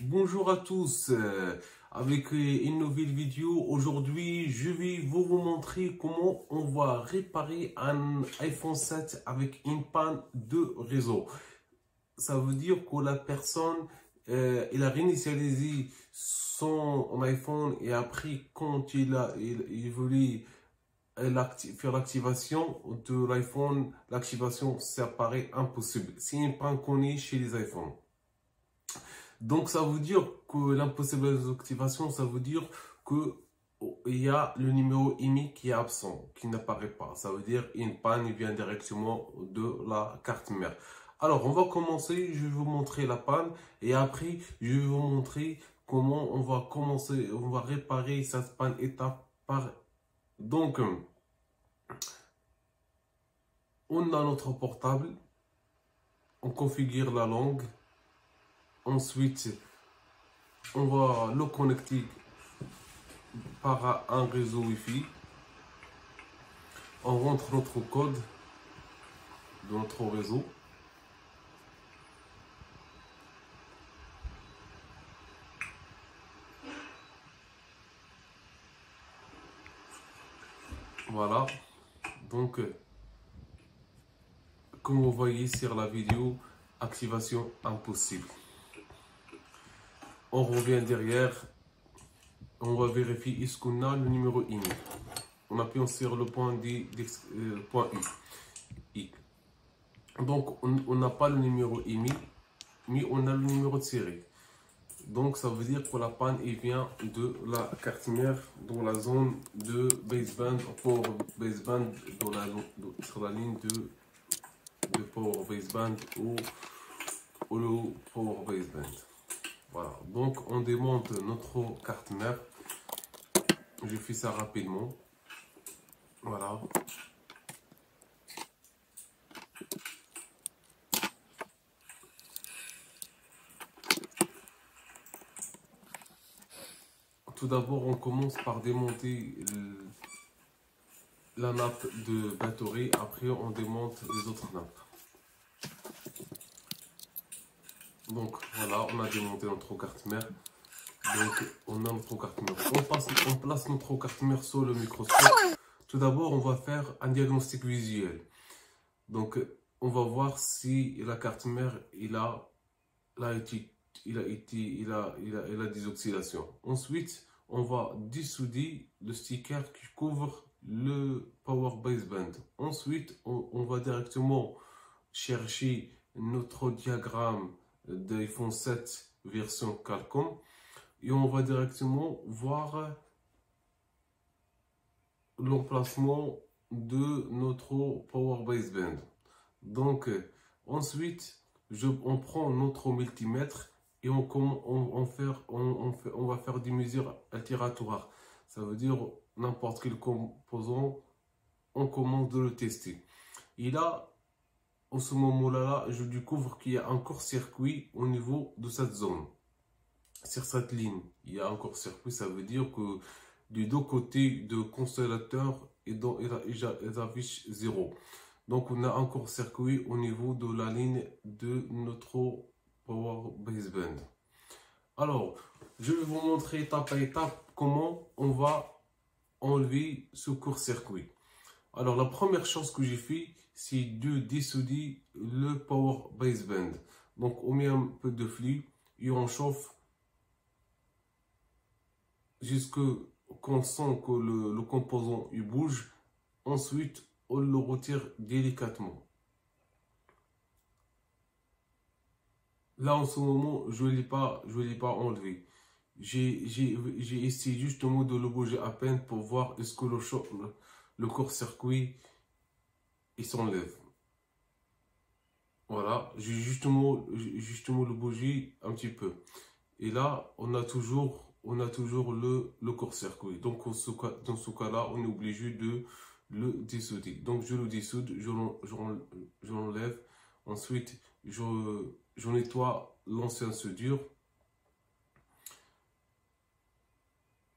Bonjour à tous, avec une nouvelle vidéo. Aujourd'hui, je vais vous montrer comment on va réparer un iPhone 7 avec une panne de réseau. Ça veut dire que la personne, il a réinitialisé son iPhone et après, quand il voulait faire l'activation de l'iPhone, l'activation, ça paraît impossible. C'est une panne connue chez les iPhones. Donc, ça veut dire que l'impossible désactivation, ça veut dire que il y a le numéro IMEI qui est absent, qui n'apparaît pas. Ça veut dire une panne vient directement de la carte mère. Alors, on va commencer. Je vais vous montrer la panne et après, je vais vous montrer comment on va commencer, on va réparer cette panne étape par. Donc, on a notre portable, on configure la langue. Ensuite, on va le connecter par un réseau Wi-Fi. On rentre notre code de notre réseau. Voilà. Donc, comme vous voyez sur la vidéo, activation impossible. On revient derrière. On va vérifier est-ce qu'on a le numéro IMEI. On appuie sur le point point I. Donc, on n'a pas le numéro IMEI, mais on a le numéro de série. Donc, ça veut dire que la panne vient de la carte mère dans la zone de baseband pour baseband sur la ligne de power baseband ou le power baseband. Voilà. Donc, on démonte notre carte mère. Je fais ça rapidement. Voilà. Tout d'abord, on commence par démonter la nappe de batterie. Après, on démonte les autres nappes. Donc, voilà, on a démonté notre carte mère. Donc, on a notre carte mère. On place notre carte mère sur le microscope. Tout d'abord, on va faire un diagnostic visuel. Donc, on va voir si la carte mère, il a des oxydations. Ensuite, on va dissouder le sticker qui couvre le power baseband. Ensuite, on va directement chercher notre diagramme d'iPhone 7 version Qualcomm et on va directement voir l'emplacement de notre power baseband. Donc, ensuite, on prend notre multimètre et on va faire des mesures aléatoires. Ça veut dire n'importe quel composant, on commence de le tester. Et là, en ce moment-là, je découvre qu'il y a un court-circuit au niveau de cette zone. Sur cette ligne, il y a un court-circuit, ça veut dire que du deux côtés de consommateur, il affiche 0. Donc, on a un court-circuit au niveau de la ligne de notre power baseband. Alors, je vais vous montrer étape à étape comment on va enlever ce court-circuit. Alors, la première chose que j'ai fait, c'est de dissouder le power baseband. Donc, on met un peu de flux et on chauffe jusqu'à qu'on sent que le composant il bouge. Ensuite, on le retire délicatement. Là, en ce moment, je ne l'ai pas enlevé. J'ai essayé justement de le bouger à peine pour voir est-ce que le court-circuit il s'enlève. Voilà, j'ai justement le bouger un petit peu. Et là, on a toujours le court-circuit. Donc, dans ce cas-là, on est obligé de le dissouder. Donc, je le dissoude, je l'enlève. Ensuite, je nettoie l'ancien soudure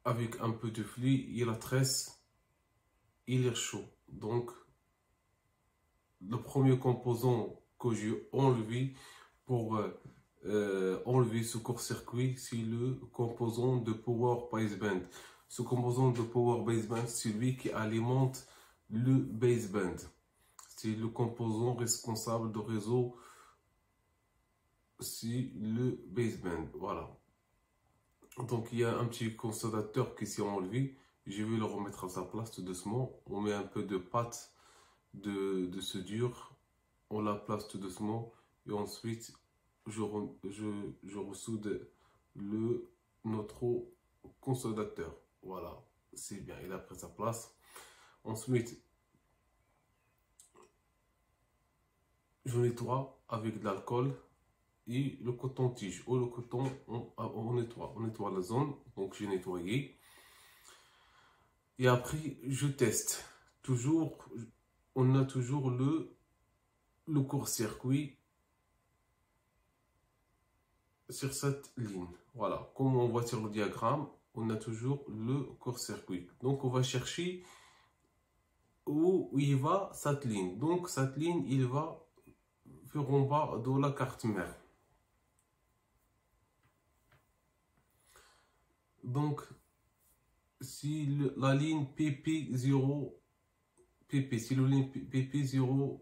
avec un peu de flux et la tresse, il est chaud. Donc, le premier composant que j'ai enlevé pour enlever ce court-circuit, c'est le composant de Power Baseband. Ce composant de Power Baseband, c'est lui qui alimente le baseband. C'est le composant responsable du réseau, c'est le baseband. Voilà. Donc il y a un petit consommateur qui s'est enlevé. Je vais le remettre à sa place tout doucement. On met un peu de pâte de soudure. On la place tout doucement. Et ensuite, je ressoude notre consommateur. Voilà, c'est bien. Il a pris sa place. Ensuite, je nettoie avec de l'alcool et le coton-tige ou le coton, on nettoie la zone. Donc j'ai nettoyé et après je teste. Toujours, on a toujours le court-circuit sur cette ligne. Voilà, comme on voit sur le diagramme, on a toujours le court-circuit. Donc on va chercher où il va cette ligne. Donc cette ligne, il va faire en bas de la carte mère. Donc, si la ligne PP0, si la ligne PP0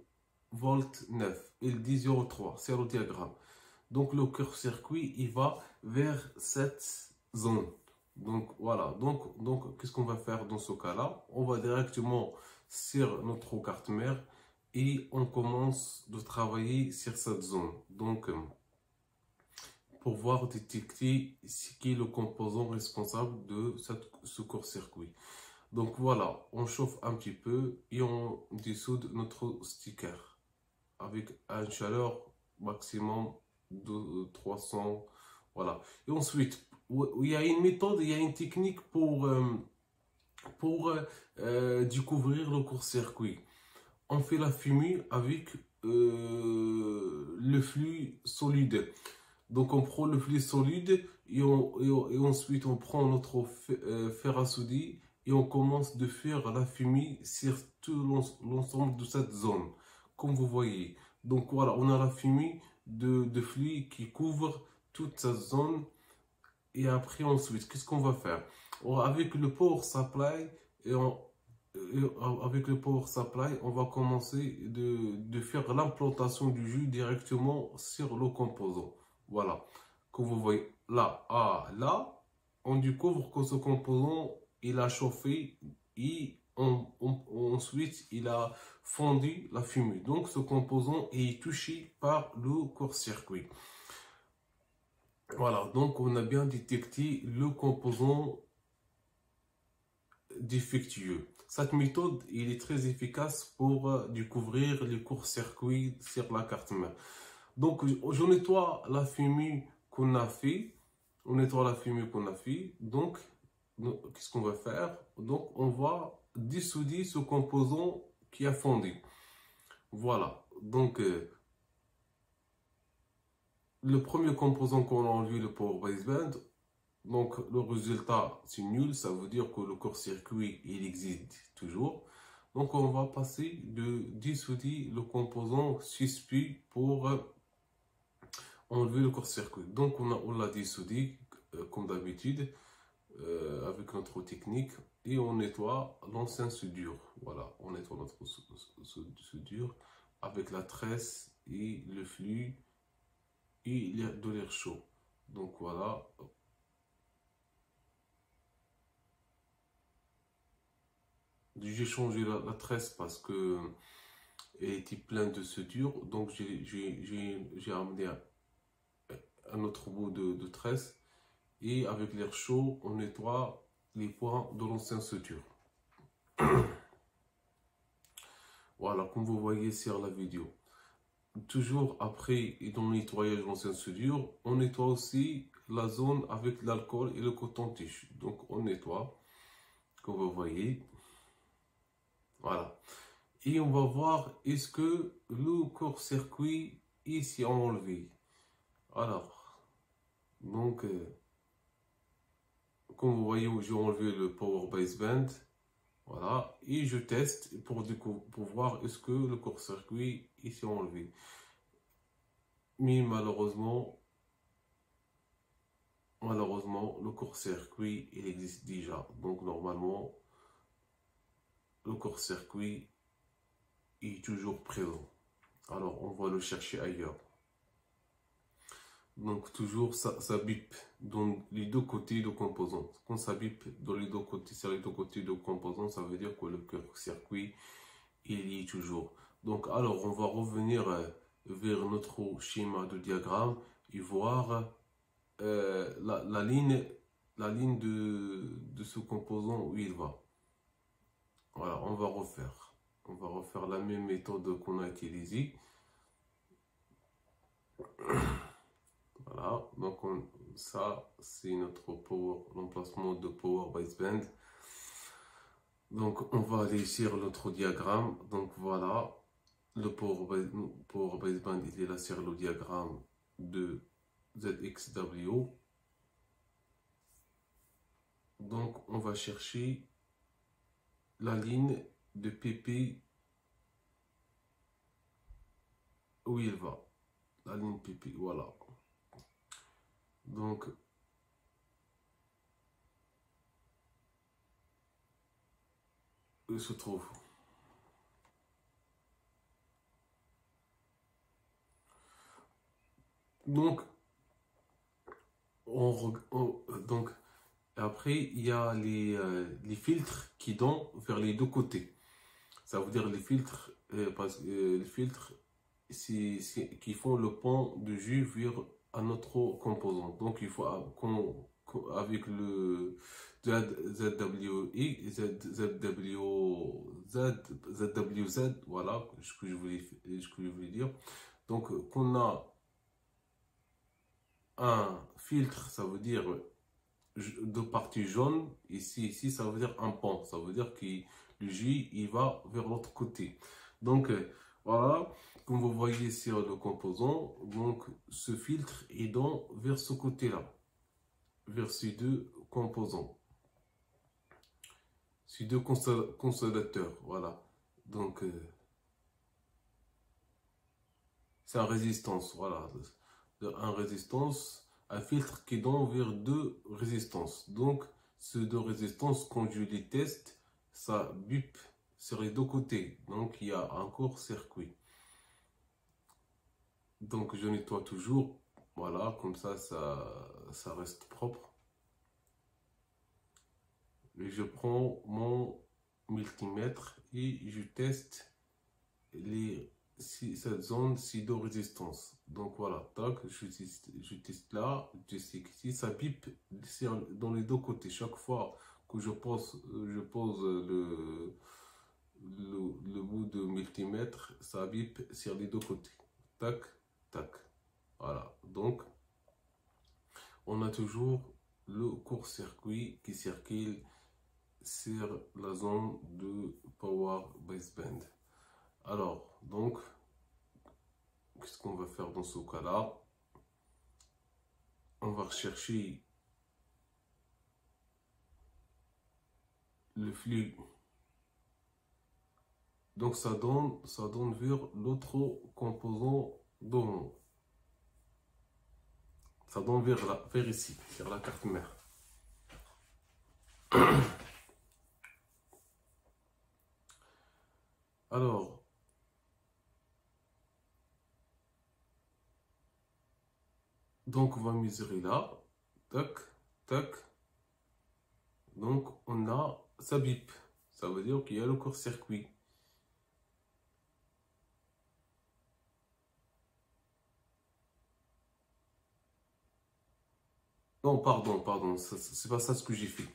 volt 9, il dit 0,3, c'est le diagramme. Donc, le court-circuit, il va vers cette zone. Donc, voilà. Donc qu'est-ce qu'on va faire dans ce cas-là? On va directement sur notre carte mère et on commence de travailler sur cette zone. Donc, pour voir détecter ce qui est le composant responsable de ce court-circuit. Donc voilà, on chauffe un petit peu et on dissoude notre sticker avec une chaleur maximum de 300. Voilà. Et ensuite, il y a une méthode, il y a une technique pour découvrir le court-circuit. On fait la fumée avec le flux solide. Donc on prend le flux solide et ensuite on prend notre fer à souder et on commence de faire la fumée sur tout l'ensemble de cette zone, comme vous voyez. Donc voilà, on a la fumée de flux qui couvre toute cette zone. Et après ensuite, qu'est-ce qu'on va faire? Avec le power supply, on va commencer de faire l'implantation du jus directement sur le composant. Voilà, comme vous voyez là, on découvre que ce composant, il a chauffé et ensuite il a fondu la fumée. Donc ce composant est touché par le court-circuit. Voilà, donc on a bien détecté le composant défectueux. Cette méthode, il est très efficace pour découvrir les courts-circuits sur la carte mère. Donc, je nettoie la fumée qu'on a fait. On nettoie la fumée qu'on a fait. Donc, qu'est-ce qu'on va faire? Donc, on va dissouder ce composant qui a fondu. Voilà. Donc, le premier composant qu'on a enlevé, le power baseband. Donc, le résultat, c'est nul. Ça veut dire que le court-circuit, il existe toujours. Donc, on va passer de dissouder le composant suspect pour enlever le court-circuit. Donc on l'a dissoudé comme d'habitude avec notre technique et on nettoie l'ancien soudure. Voilà, on nettoie notre soudure avec la tresse et le flux et de l'air chaud. Donc voilà. J'ai changé la tresse parce que elle était pleine de soudure. Donc j'ai amené un autre bout de tresse et avec l'air chaud on nettoie les points de l'ancienne soudure. Voilà, comme vous voyez sur la vidéo. Toujours après dans le nettoyage de l'ancienne soudure, on nettoie aussi la zone avec l'alcool et le coton-tige. Donc on nettoie, comme vous voyez. Voilà. Et on va voir est-ce que le court-circuit ici enlevé. Alors, donc, comme vous voyez, j'ai enlevé le power baseband. Voilà. Et je teste pour voir est-ce que le court-circuit ici enlevé. Mais malheureusement, malheureusement, le court-circuit, il existe déjà. Donc, normalement, le court-circuit est toujours présent. Alors, on va le chercher ailleurs. Donc, toujours, ça bip dans les deux côtés de composants. Quand ça bip dans les deux côtés, sur les deux côtés de composants, ça veut dire que le court-circuit, il y est toujours. Donc, alors, on va revenir vers notre schéma de diagramme et voir la ligne de ce composant où il va. Voilà, on va refaire. On va refaire la même méthode qu'on a utilisée. Voilà, donc ça, c'est notre l'emplacement de Power Baseband. Donc, on va aller sur notre diagramme. Donc, voilà, le Power Baseband, il est là sur le diagramme de ZXW. Donc, on va chercher la ligne de PP où il va. La ligne PP, voilà. Donc, où se trouve? Donc, donc après, il y a les filtres qui donnent vers les deux côtés. Ça veut dire les filtres, les filtres qui font le pont de jus vers un autre composant. Donc, il faut avec le ZWZ, voilà ce que je voulais dire. Donc, qu'on a un filtre, ça veut dire de partie jaune, ici, ça veut dire un pont, ça veut dire que le jus, il va vers l'autre côté. Donc, voilà, comme vous voyez sur le composant, donc ce filtre est donc vers ce côté-là, vers ces deux composants, ces deux consommateurs, voilà. Donc, c'est un résistance, voilà, un résistance, un filtre qui donne vers deux résistances. Donc, ces deux résistances, quand je les teste, ça bip sur les deux côtés. Donc, il y a un court-circuit. Donc, je nettoie toujours. Voilà, comme ça reste propre. Et je prends mon multimètre et je teste cette zone pseudo-résistance. Donc voilà, tac, je teste là, je sais que si ça pipe dans les deux côtés. Chaque fois que je pose le bout de multimètre, ça bip sur les deux côtés. Tac, tac. Voilà, donc on a toujours le court-circuit qui circule sur la zone de Power Baseband. Alors, donc, qu'est-ce qu'on va faire dans ce cas-là? On va rechercher le flux. Donc, ça donne vers l'autre composant d'OMO. Ça donne vers ici, vers la carte mère. Alors, donc on va mesurer là, tac, tac. Donc on a, ça bip, ça veut dire qu'il y a le court-circuit. Non, pardon, c'est pas ça ce que j'ai fait.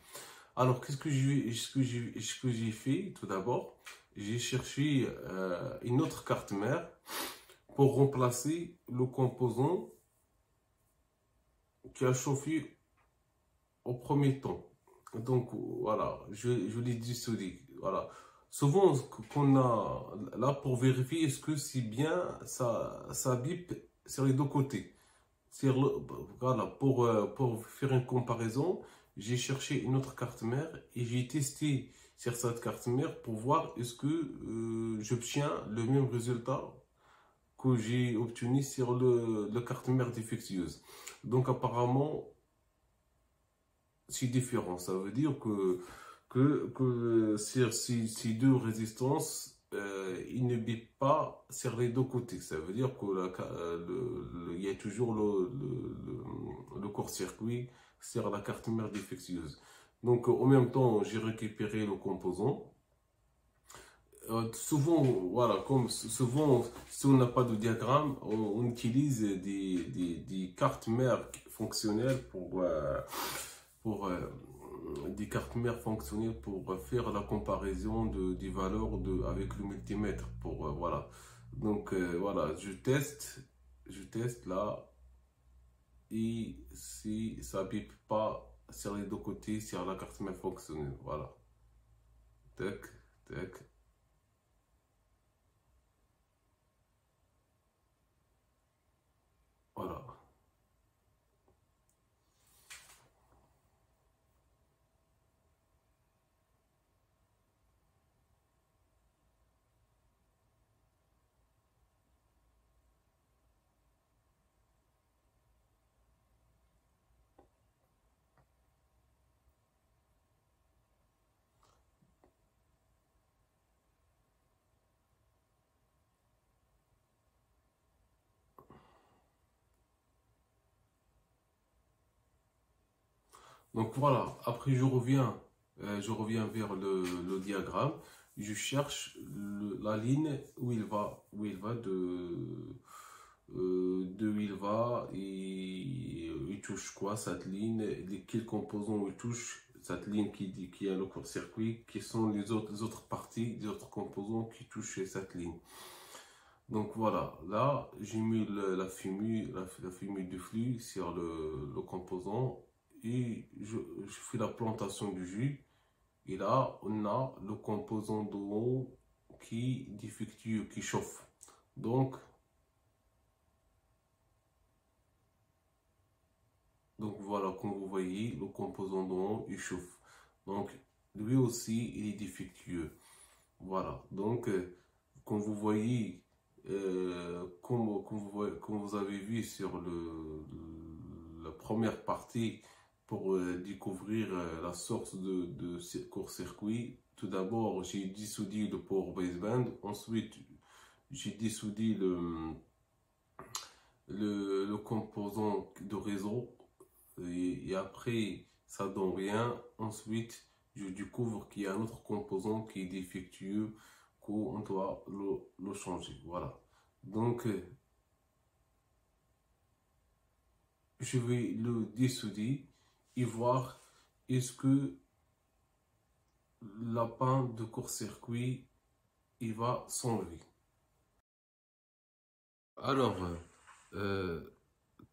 Alors, qu'est-ce que j'ai fait tout d'abord? J'ai cherché une autre carte mère pour remplacer le composant qui a chauffé au premier temps. Donc, voilà, je l'ai dissocié. Voilà. Souvent, qu'on a là pour vérifier est-ce que c'est bien, ça bip sur les deux côtés. Voilà, pour faire une comparaison, j'ai cherché une autre carte mère et j'ai testé sur cette carte mère pour voir est-ce que j'obtiens le même résultat que j'ai obtenu sur le carte mère défectueuse. Donc apparemment, c'est différent. Ça veut dire que sur ces deux résistances, il ne bip pas sur les deux côtés. Ça veut dire que il y a toujours le court-circuit sur la carte mère défectueuse. Donc, en même temps, j'ai récupéré le composant. Souvent, voilà, comme souvent, si on n'a pas de diagramme, on utilise des cartes mères fonctionnelles pour des cartes mères fonctionnelles pour faire la comparaison des valeurs avec le multimètre. Voilà. Donc, voilà, je teste là, et si ça ne bip pas sur les deux côtés, sur la carte mère fonctionnelle. Voilà. Tac, tac. Voilà. Donc voilà, après je reviens vers le diagramme, je cherche la ligne où il va de où il va, et il touche quoi cette ligne, quels composants il touche cette ligne qui est le court-circuit, qui sont les autres parties, les autres composants qui touchent cette ligne. Donc voilà, là j'ai mis la fumée du flux sur le composant, et je fais la plantation du jus. Et là, on a le composant de haut qui défectue, qui chauffe. Donc, voilà, comme vous voyez, le composant de haut, il chauffe. Donc, lui aussi, il est défectueux. Voilà, donc, comme vous voyez, comme vous avez vu sur la première partie, pour découvrir la source de ce court-circuit, tout d'abord, j'ai dissoudé le port baseband. Ensuite, j'ai dissoudé le composant de réseau. Et après, ça donne rien. Ensuite, je découvre qu'il y a un autre composant qui est défectueux, qu'on doit le changer. Voilà. Donc, je vais le dissouder et voir est-ce que la panne de court-circuit il va s'enlever. Alors, euh,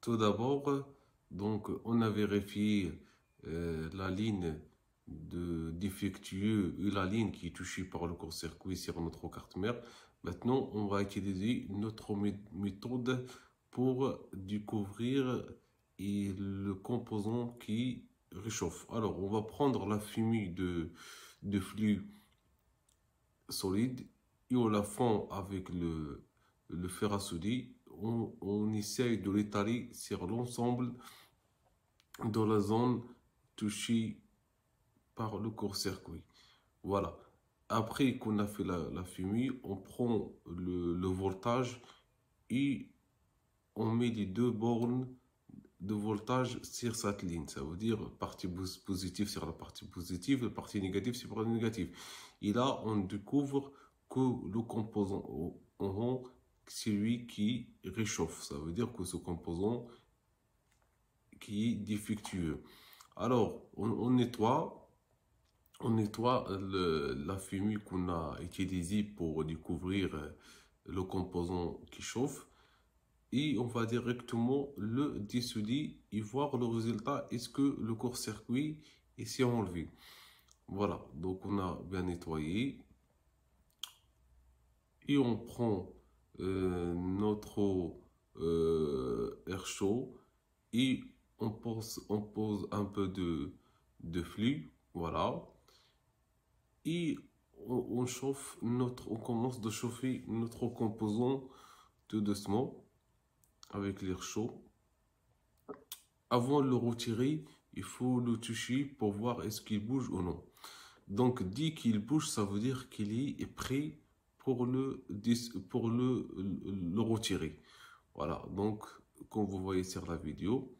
tout d'abord, donc on a vérifié la ligne de défectueux et la ligne qui est touchée par le court-circuit sur notre carte mère. Maintenant, on va utiliser notre méthode pour découvrir le composant qui réchauffe. Alors, on va prendre la fumée de flux solide et on la fond avec le fer à souder. On essaye de l'étaler sur l'ensemble de la zone touchée par le court-circuit. Voilà. Après qu'on a fait la fumée, on prend le voltage et on met les deux bornes de voltage sur cette ligne. Ça veut dire partie positive sur la partie positive, la partie négative sur la partie négative. Et là, on découvre que le composant en haut, c'est lui qui réchauffe. Ça veut dire que ce composant qui est défectueux. Alors, on nettoie la fumée qu'on a utilisée pour découvrir le composant qui chauffe. Et on va directement le dissouder et voir le résultat. Est-ce que le court-circuit est enlevé? Voilà, donc on a bien nettoyé. Et on prend notre air chaud et on pose un peu de flux. Voilà. Et on commence de chauffer notre composant tout doucement avec l'air chaud. Avant de le retirer, il faut le toucher pour voir est-ce qu'il bouge ou non. Donc, dès qu'il bouge, ça veut dire qu'il est prêt pour le retirer. Voilà, donc, comme vous voyez sur la vidéo,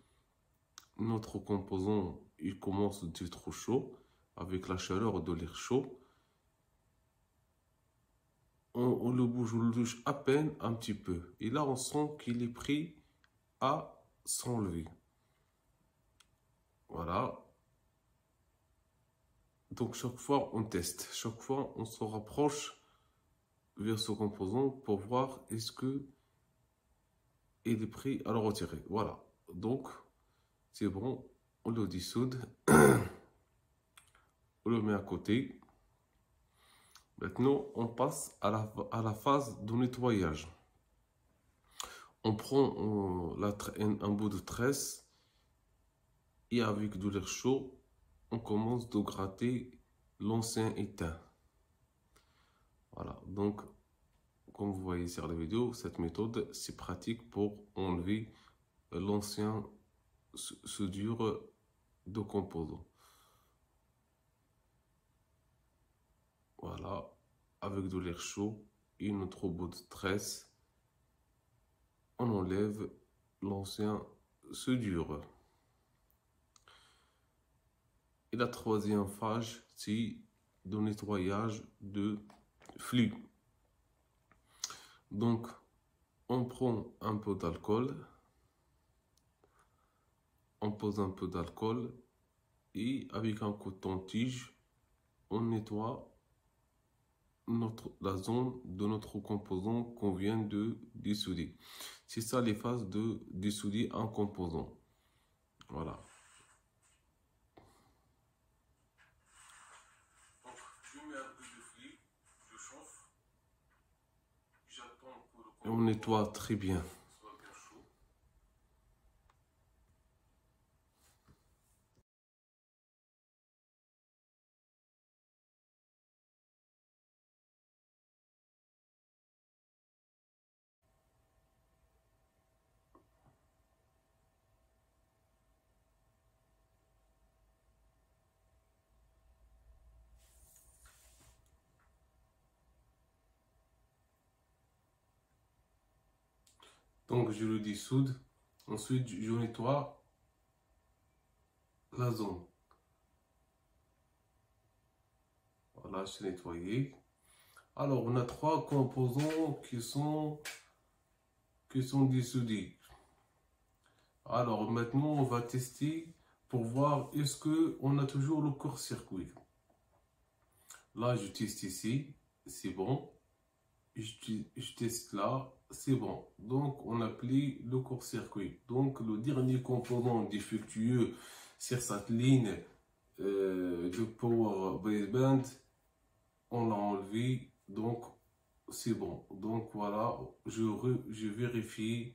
notre composant, il commence d'être chaud, avec la chaleur de l'air chaud. On le bouge, on le touche à peine un petit peu. Et là, on sent qu'il est prêt à s'enlever. Voilà. Donc, chaque fois, on teste. Chaque fois, on se rapproche vers ce composant pour voir est-ce que il est prêt à le retirer. Voilà. Donc, c'est bon. On le dissoude. On le met à côté. Maintenant, on passe à la phase de nettoyage. On prend un bout de tresse et avec de l'air chaud, on commence de gratter l'ancien étain. Voilà, donc comme vous voyez sur la vidéo, cette méthode c'est pratique pour enlever l'ancien soudure de composants. Voilà, avec de l'air chaud et notre bout de tresse, on enlève l'ancien soudure. Et la troisième phase, c'est de nettoyage de flux. Donc, on prend un peu d'alcool, on pose un peu d'alcool et avec un coton-tige, on nettoie la zone de notre composant qu'on vient de dissouder. C'est ça les phases de dissouder un composant. Voilà. Donc, je mets un peu de flux, je chauffe, j'attends que le composant. Et on nettoie très bien. Soit bien chaud. Donc, je le dissoude. Ensuite, je nettoie la zone. Voilà, c'est nettoyé. Alors, on a trois composants qui sont dissoudés. Alors, maintenant, on va tester pour voir est-ce qu'on a toujours le court-circuit. Là, je teste ici, c'est bon. Je teste là, c'est bon. Donc, on applique le court-circuit. Donc, le dernier composant défectueux sur cette ligne de Power Baseband, on l'a enlevé. Donc, c'est bon. Donc, voilà, je vérifie.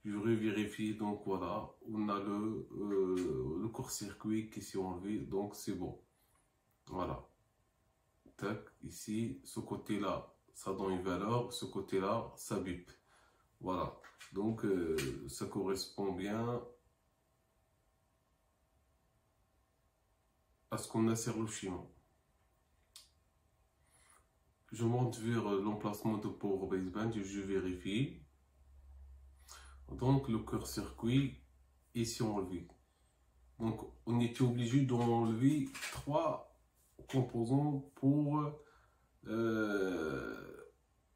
Je revérifie. Donc, voilà, on a le court-circuit qui s'est enlevé. Donc, c'est bon. Voilà. Tac, ici, ce côté-là, ça donne une valeur, ce côté-là, ça bip. Voilà, donc ça correspond bien à ce qu'on a sur le schéma. Je monte vers l'emplacement de Power Baseband et je vérifie. Donc le court-circuit est ici enlevé. Donc on était obligé d'enlever trois composants pour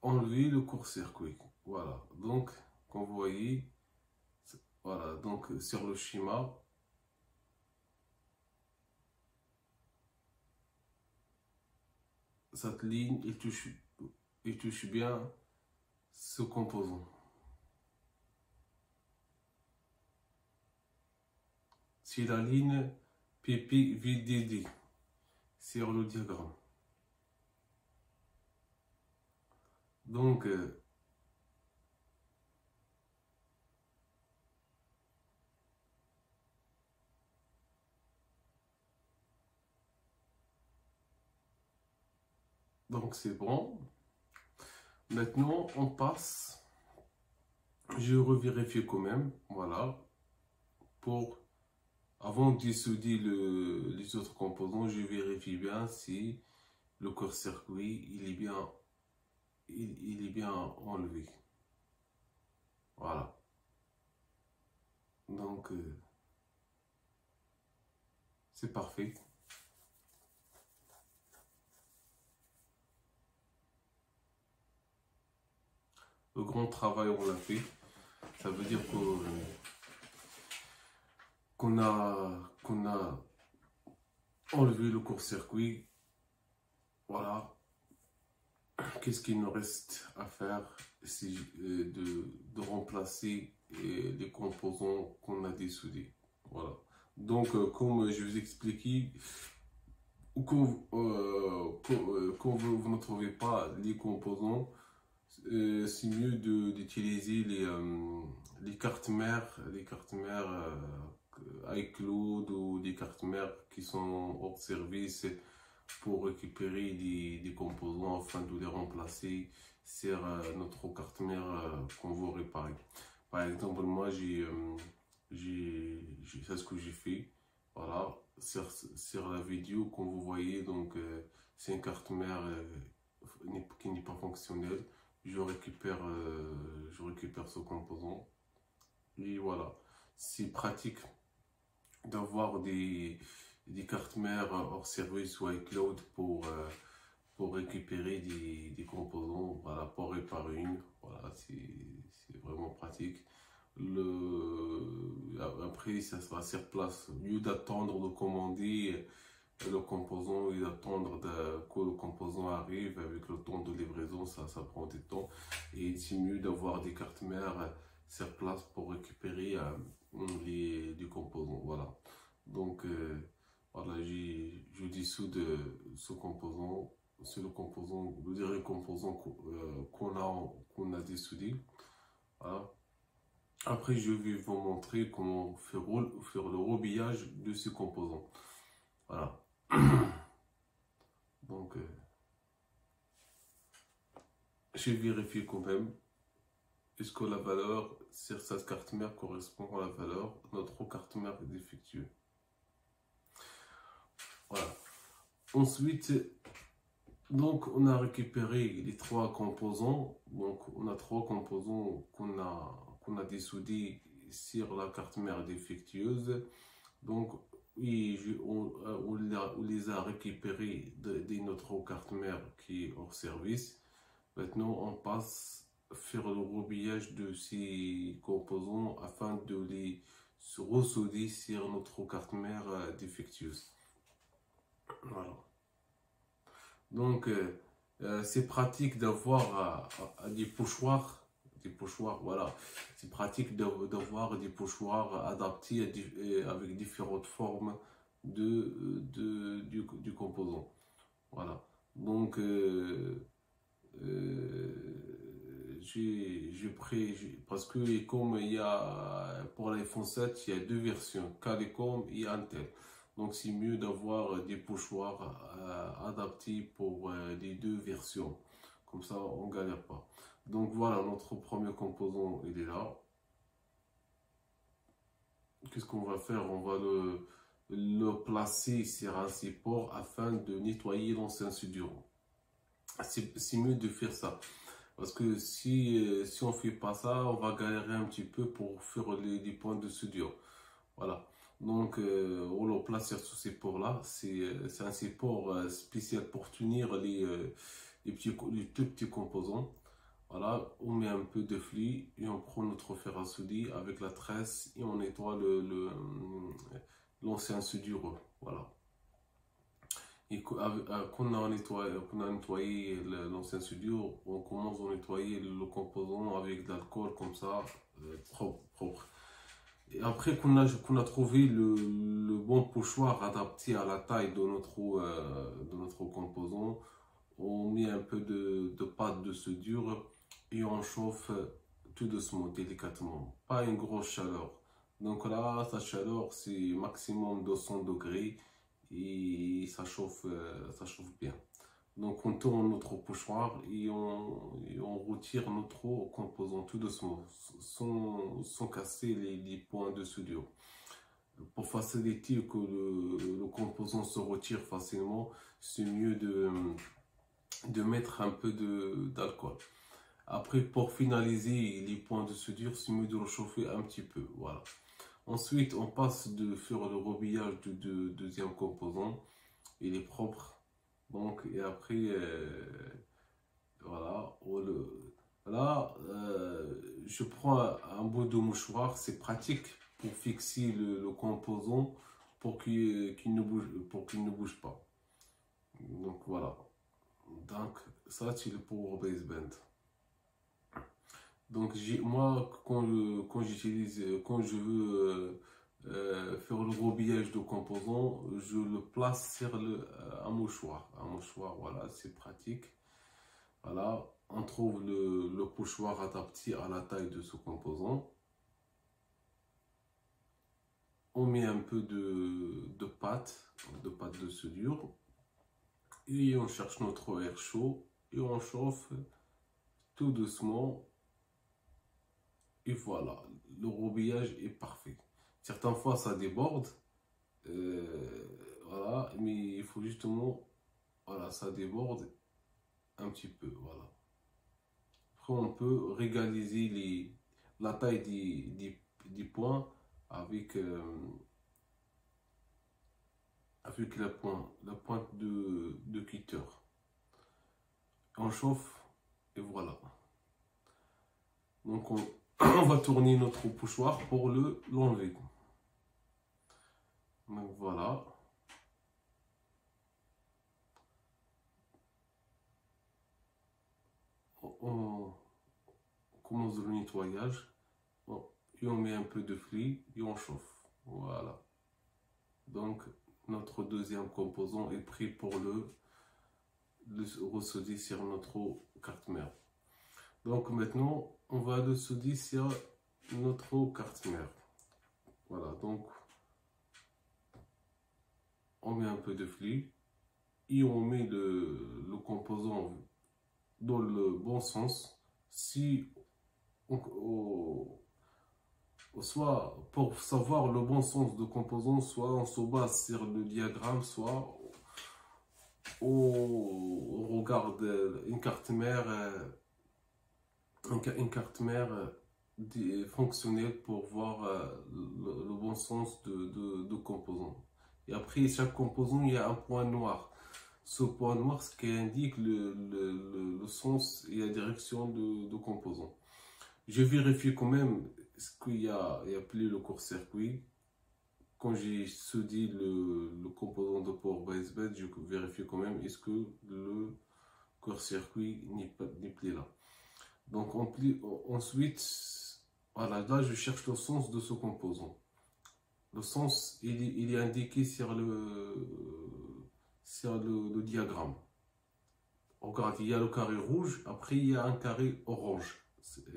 enlever le court-circuit. Voilà, donc comme vous voyez, voilà, donc sur le schéma, cette ligne, il touche bien ce composant. C'est la ligne PPVDD sur le diagramme. Donc, c'est bon. Maintenant, on passe. Je revérifie quand même. Voilà. Pour avant de dissouder les autres composants, je vérifie bien si le court-circuit il est bien enlevé. Voilà. Donc, c'est parfait. Le grand travail, on l'a fait. Ça veut dire qu'on a enlevé le court-circuit. Voilà. Qu'est-ce qu'il nous reste à faire? C'est de remplacer les composants qu'on a dessoudés. Voilà. Donc, comme je vous expliquais, quand vous ne trouvez pas les composants, c'est mieux d'utiliser les cartes mères, iCloud ou les cartes mères qui sont hors service pour récupérer des composants afin de les remplacer sur notre carte mère qu'on veut réparer. Par exemple, moi, c'est ce que j'ai fait. Voilà, sur la vidéo, comme vous voyez, donc c'est une carte mère qui n'est pas fonctionnelle. Je récupère ce composant. Et voilà, c'est pratique d'avoir des cartes mères hors service ou iCloud pour récupérer des composants, voilà, pour réparer une. Voilà, c'est vraiment pratique. Après, ça sera sur place. Au lieu d'attendre de commander le composant et d'attendre que le composant arrive avec le temps de livraison, ça prend du temps. Et c'est mieux d'avoir des cartes mères sur place pour récupérer les composants. Voilà. Donc, voilà, je dissous de ce composant. C'est le dernier composant qu'on a dissoudé. Voilà. Après, je vais vous montrer comment faire le rebillage de ces composants. Voilà. Donc, je vérifie quand même. Est-ce que la valeur sur cette carte mère correspond à la valeur de notre carte mère défectueuse? Voilà. Ensuite, donc, on a récupéré les trois composants. Donc, on a trois composants qu'on a dissoudés sur la carte mère défectueuse. Donc, oui, on les a récupérés de notre carte mère qui est hors service. Maintenant, on passe à faire le rebillage de ces composants afin de les ressouder sur notre carte mère défectueuse. Voilà. Donc, c'est pratique d'avoir des pochoirs. Voilà. C'est pratique d'avoir des pochoirs adaptés avec différentes formes du composant. Voilà. Donc, j'ai pris, parce que comme il y a, pour l'iPhone 7, il y a deux versions, Qualcomm et Intel. Donc, c'est mieux d'avoir des pochoirs adaptés pour les deux versions. Comme ça, on ne galère pas. Donc, voilà, notre premier composant, il est là. Qu'est-ce qu'on va faire? On va le placer sur un support afin de nettoyer l'ancien soudure. C'est mieux de faire ça. Parce que si on ne fait pas ça, on va galérer un petit peu pour faire les points de soudure. Voilà. Donc, on le place sur ce support-là. C'est un support spécial pour tenir les tout petits composants. Voilà. On met un peu de flux et on prend notre fer à souder avec la tresse et on nettoie l'ancien soudure. Voilà. Et qu'on a nettoyé l'ancien soudure, on commence à nettoyer le composant avec de l'alcool comme ça, propre. Et après qu'on a trouvé le bon pochoir adapté à la taille de notre composant, on met un peu de pâte de soudure et on chauffe tout doucement, délicatement, pas une grosse chaleur. Donc là, sa chaleur, c'est maximum 200 degrés et ça chauffe bien. Donc on tourne notre pochoir et on retire notre composant tout doucement, sans casser les points de soudure. pour faciliter que le composant se retire facilement, c'est mieux de mettre un peu d'alcool. Après, pour finaliser les points de soudure, c'est mieux de réchauffer un petit peu. Voilà. Ensuite, on passe de faire le rebillage du deuxième composant. Il est propre. Donc, et après, voilà. Là, je prends un bout de mouchoir. C'est pratique pour fixer le composant pour qu'il ne bouge pas. Donc, voilà. Donc, ça, c'est le pour baseband. Donc moi, quand j'utilise, quand je veux faire le rebillage de composants, je le place sur un mouchoir. Un mouchoir, voilà, c'est pratique. Voilà, on trouve le pochoir adapté à la taille de ce composant. On met un peu de pâte de soudure. Et on cherche notre air chaud et on chauffe tout doucement. Et voilà, le rebillage est parfait. Certaines fois, ça déborde. Voilà, mais il faut justement, voilà, ça déborde un petit peu. Voilà. Après, on peut régaliser la taille des points avec, avec la pointe de cutter. On chauffe et voilà. Donc, on va tourner notre pochoir pour l'enlever. Donc voilà. On commence le nettoyage. Et on met un peu de fluide et on chauffe. Voilà. Donc notre deuxième composant est prêt pour le ressouder sur notre carte mère. Donc maintenant, on va le souder sur notre carte mère. Voilà, donc on met un peu de fluide et on met le composant dans le bon sens. Si soit pour savoir le bon sens de composant, soit on se base sur le diagramme, soit on regarde une carte mère, fonctionnelle pour voir le bon sens de composant. Et après, chaque composant, il y a un point noir. Ce point noir, ce qui indique le sens et la direction de composant. Je vérifie quand même ce qu'il y a appelé le court-circuit. Quand j'ai soudé le composant de Power Baseband, je vérifie quand même est-ce que le court-circuit n'est plus là. Donc ensuite, voilà, là je cherche le sens de ce composant. Le sens, il est indiqué sur le diagramme. Regarde, il y a le carré rouge, après il y a un carré orange.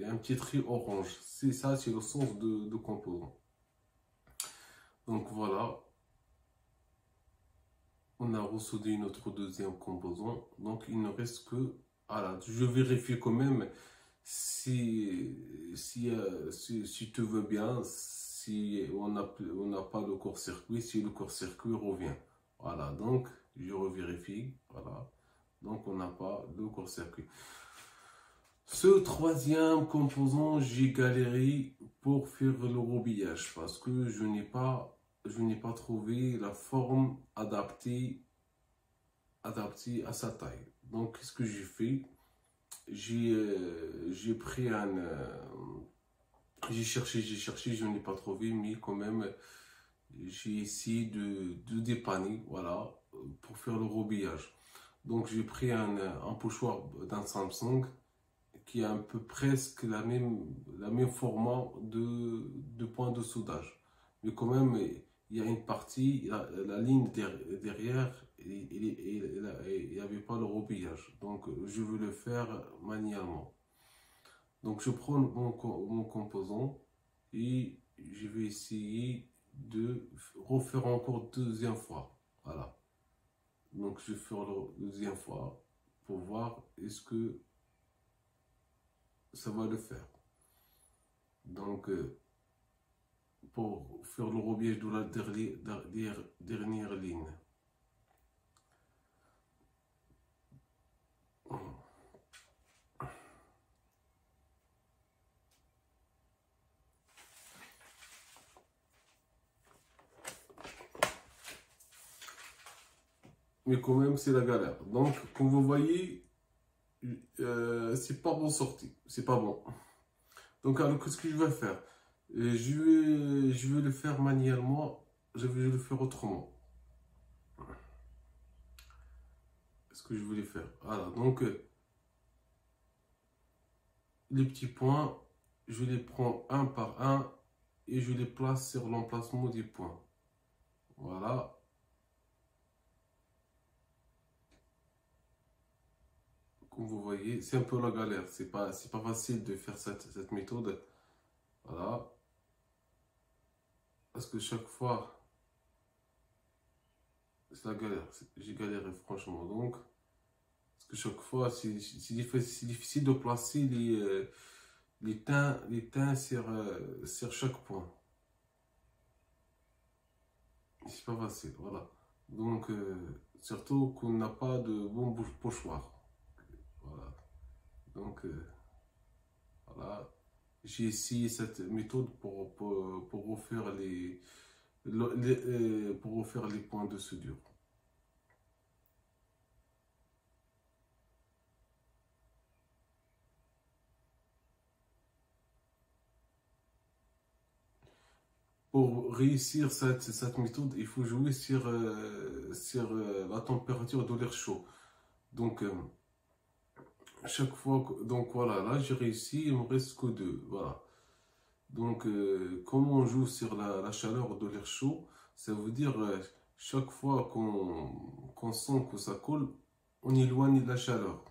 Un petit trait orange. C'est ça, c'est le sens de composant. Donc voilà. On a ressoudé notre deuxième composant. Donc il ne reste que... Voilà, je vérifie quand même si tu veux bien, si on n'a pas le court-circuit, si le court-circuit revient. Voilà, donc je revérifie. Voilà. Donc on n'a pas de court-circuit. Ce troisième composant, j'ai galéré pour faire le rebillage parce que je n'ai pas trouvé la forme adaptée à sa taille. Donc, qu'est-ce que j'ai fait? J'ai pris j'ai cherché, je n'ai pas trouvé, mais quand même, j'ai essayé de dépanner, voilà, pour faire le rebillage. Donc, j'ai pris un pochoir d'un Samsung qui a un peu presque la même format de point de soudage. Mais quand même, il y a une partie, la ligne derrière, il n'y avait pas le rebillage. Donc, je veux le faire manuellement. Donc, je prends mon composant et je vais essayer de refaire encore deuxième fois. Voilà. Donc, je vais faire la deuxième fois pour voir est-ce que ça va le faire. Donc pour faire le rouillage de la dernière ligne. Mais quand même, c'est la galère. Donc, comme vous voyez, c'est pas bon sorti. C'est pas bon. Donc, alors, qu'est-ce que je vais faire? Je vais le faire manuellement. Je vais le faire autrement. Ce que je voulais faire. Voilà. Donc, les petits points, je les prends un par un et je les place sur l'emplacement des points. Voilà. Comme vous voyez, c'est un peu la galère. C'est pas facile de faire cette méthode. Voilà. Parce que chaque fois, c'est la galère. J'ai galéré franchement. Donc, parce que chaque fois, c'est difficile de placer les teints sur chaque point. C'est pas facile. Voilà. Donc, surtout qu'on n'a pas de bon pochoir. Voilà. Donc, voilà. J'ai essayé cette méthode pour refaire pour refaire les points de soudure. Pour réussir cette méthode, il faut jouer sur la température de l'air chaud. Donc, chaque fois, donc voilà, là j'ai réussi, il me reste que deux. Voilà. Donc, comme on joue sur la chaleur de l'air chaud, ça veut dire chaque fois qu'on sent que ça colle, on éloigne la chaleur.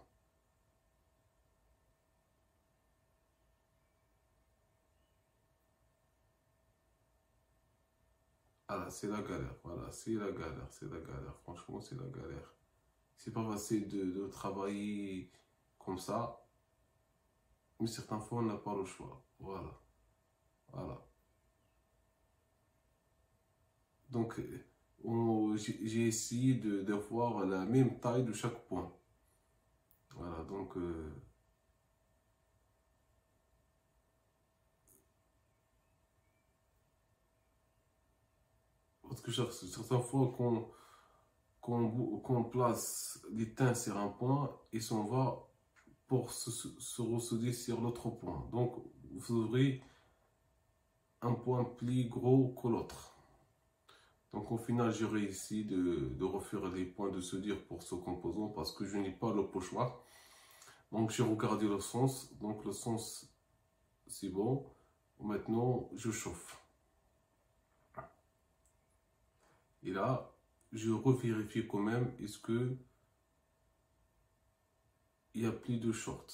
Voilà, c'est la galère. Voilà, c'est la galère, c'est la galère. Franchement, c'est la galère. C'est pas facile de travailler comme ça, mais certaines fois, on n'a pas le choix. Voilà, voilà. Donc, j'ai essayé d'avoir la même taille de chaque point. Voilà, donc, parce que certaines fois qu'on place les teints sur un point, et s'en va pour se ressouder sur l'autre point. Donc, vous aurez un point plus gros que l'autre. Donc, au final, j'ai réussi de refaire les points de soudure pour ce composant parce que je n'ai pas le pochoir. Donc, j'ai regardé le sens. Donc, le sens, c'est bon. Maintenant, je chauffe. Et là, je revérifie quand même, est-ce que il n'y a plus de short.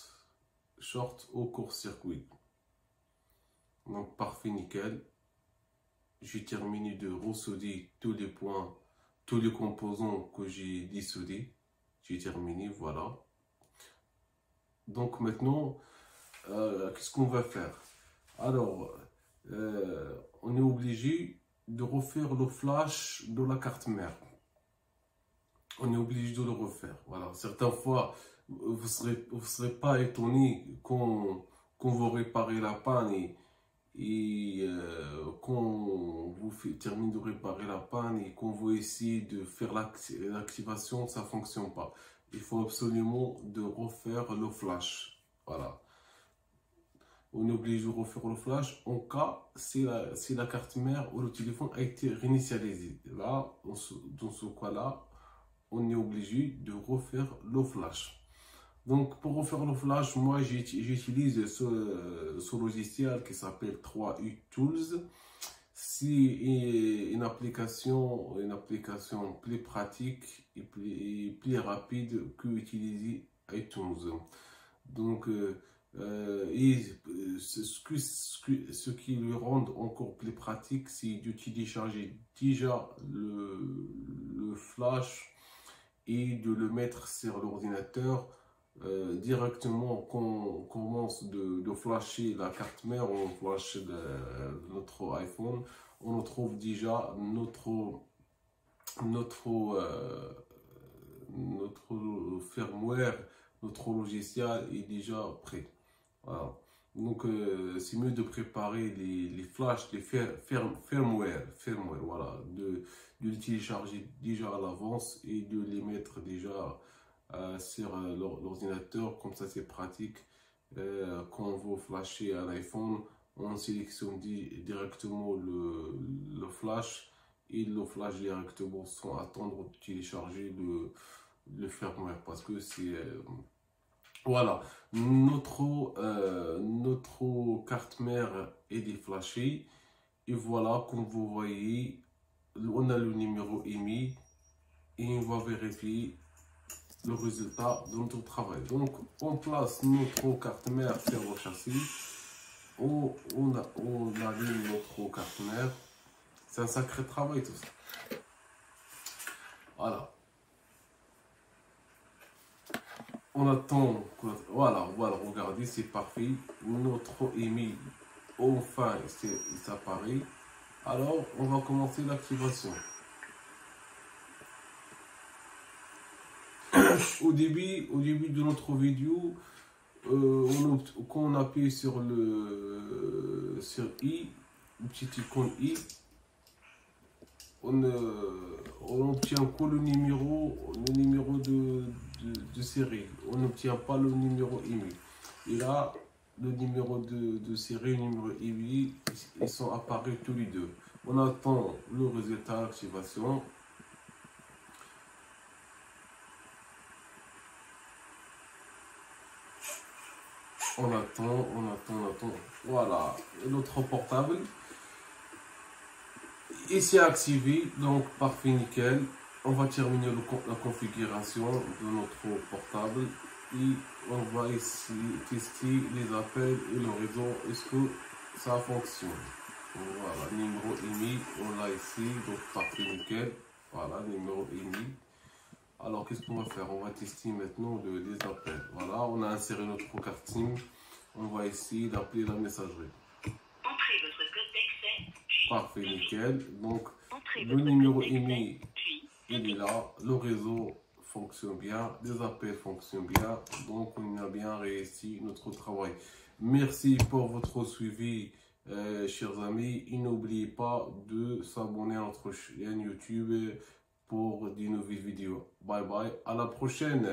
Short au court-circuit. Donc, parfait, nickel. J'ai terminé de ressouder tous les points, tous les composants que j'ai dissoudés. J'ai terminé, voilà. Donc, maintenant, qu'est-ce qu'on va faire? Alors, on est obligé de refaire le flash de la carte mère. On est obligé de le refaire. Voilà. Certaines fois, vous serez pas étonné quand vous réparez la panne et quand vous terminez de réparer la panne et quand vous essayez de faire l'activation, ça ne fonctionne pas. Il faut absolument de refaire le flash. Voilà. On est obligé de refaire le flash en cas si la carte mère ou le téléphone a été réinitialisé. Là, dans ce cas-là, on est obligé de refaire le flash. Donc, pour refaire le flash, moi, j'utilise ce logiciel qui s'appelle 3U Tools. C'est une application plus pratique et plus rapide que utiliser iTunes. Donc, ce qui le rend encore plus pratique, c'est d'utiliser déjà le flash et de le mettre sur l'ordinateur directement quand on commence de flasher la carte mère, on flash notre iPhone, on trouve déjà notre, euh, notre firmware, notre logiciel est déjà prêt. Voilà. Donc, c'est mieux de préparer les flashs, les firmware, voilà, de les télécharger déjà à l'avance et de les mettre déjà sur l'ordinateur. Comme ça, c'est pratique. Quand on veut flasher un iPhone, on sélectionne directement le flash et le flash directement sans attendre de télécharger le firmware parce que c'est voilà, notre carte mère est déflashée et voilà, comme vous voyez, on a le numéro émis et on va vérifier le résultat de notre travail. Donc, on place notre carte mère sur le châssis, on allume notre carte mère. C'est un sacré travail tout ça. Voilà. On attend, voilà, regardez, c'est parfait. Notre émis, enfin, il s'apparaît. Alors, on va commencer l'activation. Au début de notre vidéo, quand on appuie sur I, le petit icône I, on obtient que le numéro de série. On n'obtient pas le numéro émis. Et là, le numéro de série et le numéro émis, ils sont apparus tous les deux. On attend le résultat d'activation. On attend. Voilà, notre portable. Et c'est activé, donc parfait, nickel. On va terminer la configuration de notre portable et on va ici tester les appels et le réseau. Est-ce que ça fonctionne? Voilà, numéro émis, on l'a ici, donc parfait, nickel. Voilà, numéro émis. Alors, qu'est-ce qu'on va faire? On va tester maintenant les appels. Voilà, on a inséré notre carte SIM. On va essayer d'appeler la messagerie. Entrez votre code d'accès. Parfait, nickel. Donc, Entrez le votre numéro code d'accès, émis, puis il est là. Le réseau fonctionne bien. Les appels fonctionnent bien. Donc, on a bien réussi notre travail. Merci pour votre suivi, chers amis. Et n'oubliez pas de s'abonner à notre chaîne YouTube pour de nouvelles vidéos. Bye bye. À la prochaine.